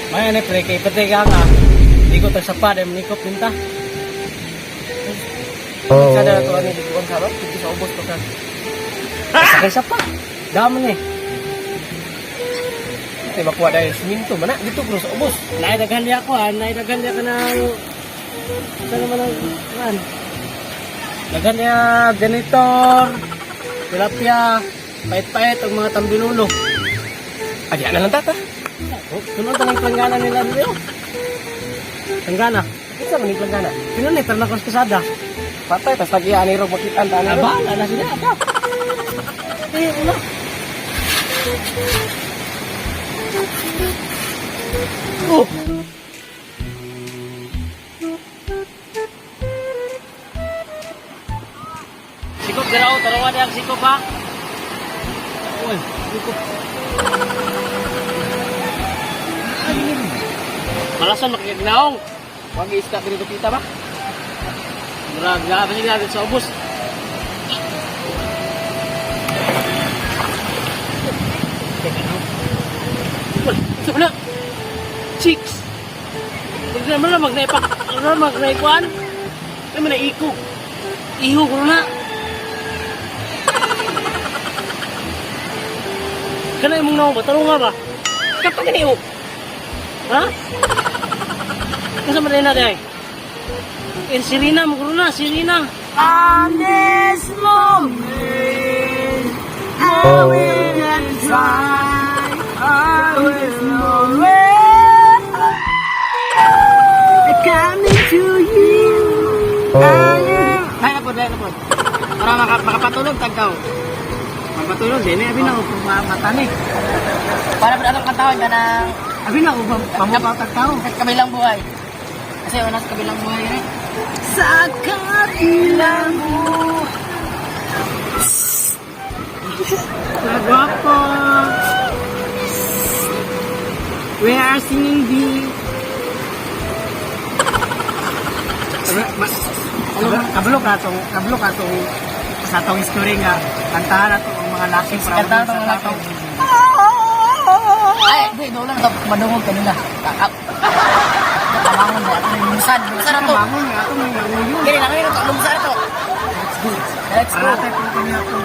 May ano pre, kay pati ka nga. Hindi ko tagsapa, dahil manikop pinta. Kada na ito, ano, di ko sarap, hindi sa ubos to ka. Sakay sapa, dami eh. Ito makuha dahil siminto, mana, dito ko sa ubos. Naidaghan niya ako ha, naidaghan niya ka ng... Saan naman ang... Saan? Daghan niya, janitor, tilapia, pait-pait, ang mga tambilulo. Adya na lang tata. Sunod ang planggana nila dito. Planggana? Isa man yung planggana? Pinunay, pero nakaskusada. Patay, tas lagi-ani ro makita ang tanan. Abala na sila, ata. Una. Oh! Sikop diraw, tarawa diyang sikop ha. Uy, sikop. Malasan makikignaong. Huwag iiska dito kita ba? Murag na kasi natin sa ubos. Sa wala. Chicks. Huwag naman na magnaipak. Huwag naman magnaikuan. Ay man na iko. Iho ko na. Kanay mong naong ba? Tarong nga ba? Kapag ka niyo? Ha? Kasa man na day? Sirina, maguro na, Sirina. On this moment, I will not try. I will always coming to you. Ay, napod. Para makapatulog, tagkaw. Makapatulog, din eh, abin ako, mata ni. Para ba atong katawin ka ng... Abin ako, mamukaw tagkaw. Sa kabilang buhay. Kasi wala sa kabilang buhay eh. Sa kabilang buhay. Nagwapo. We are singing the... Kablo ka itong sa itong history nga kantahan na ito ang mga laking problem sa tato. Ay, hindi, doon lang ito madungog kanila. Kamangon na ito, lumusan na ito. Kamangon na ito, may nanguyo. Kaya lang ito, lumusan na ito. Let's go. Para tayo pinipin ito.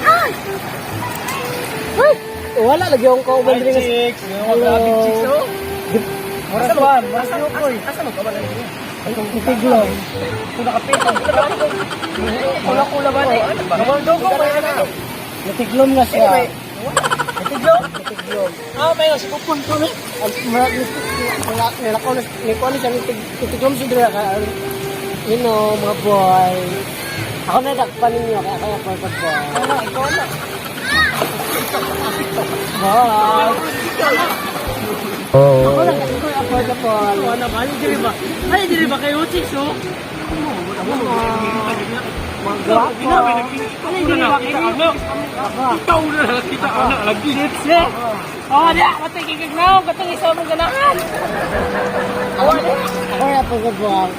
Ay! Wala, lagi akong kauban rin. Hi, chicks. Hello. Chicks, oh. Masa luan, masa lukoy. Asa mo kauban rin? Ay, kung tiglom. Kung nakapitong. Kula-kula ba na? Namaldogo ba yan na? Natiglom na siya. Natiglom? Natiglom. Ah, may si Kupon ko na. Nilakaw na siya. Natiglom siya ka. You know, mga boy. Ako na dakpan ninyo. Kaya kaya perfect boy. Ano, ikaw na. Boy. Ako lang kasi ko affordable. Ano ba? Ay, diri ba kayo, chicks, oh? Mag-guwapo. Ano yung diri ba kayo? Ikaw na lang kita, anak, lagi. Chips, eh. Oh, di, matay kikignaw. Katong isa mong ganahan. Ako na affordable.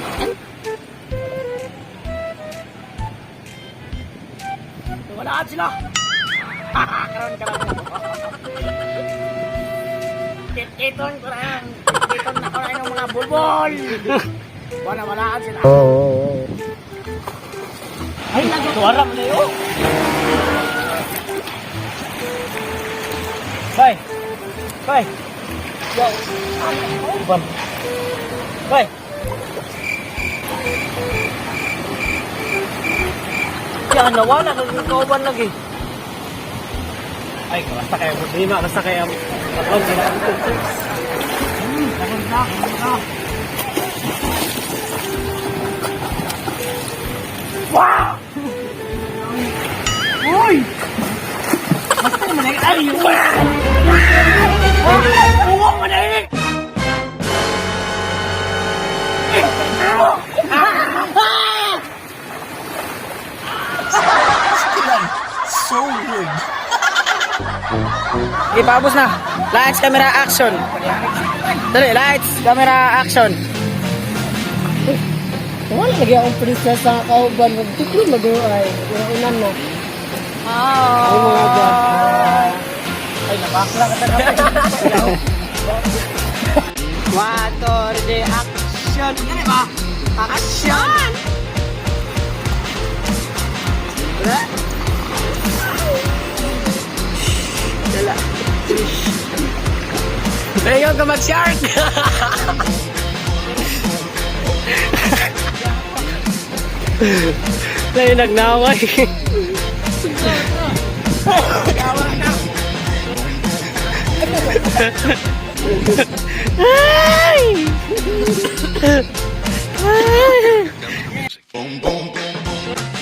Walaan sila. Karoon ka lang. Kiton ko lang. Kiton na ko lang ng mga bubol. Wala-walaan sila. Ay, nagtuwara mo na yun. Bye. Bye. Yo. Ban. Bye. Yan, nawala. Nagkauban lagi. Ay, basta kayo problema. Basta kayo matlog sila. Naganda. Wow! Uy! Basta naman ay... Ay! Uwang mo na yun! So good! Okay, paubos na. Lights, camera, action. Dali, lights, camera, action. Wala lagi akong prinsesa sa kauban. Magtiklo mag-uay. Unan mo. Ay, mga dyan. Ay, napakla ka talaga. Water the action. Ano ba? Action! Wala. Wala. Ayaw ka mag-shark! Layo nagnaway. Ay! Boom, boom, boom, boom.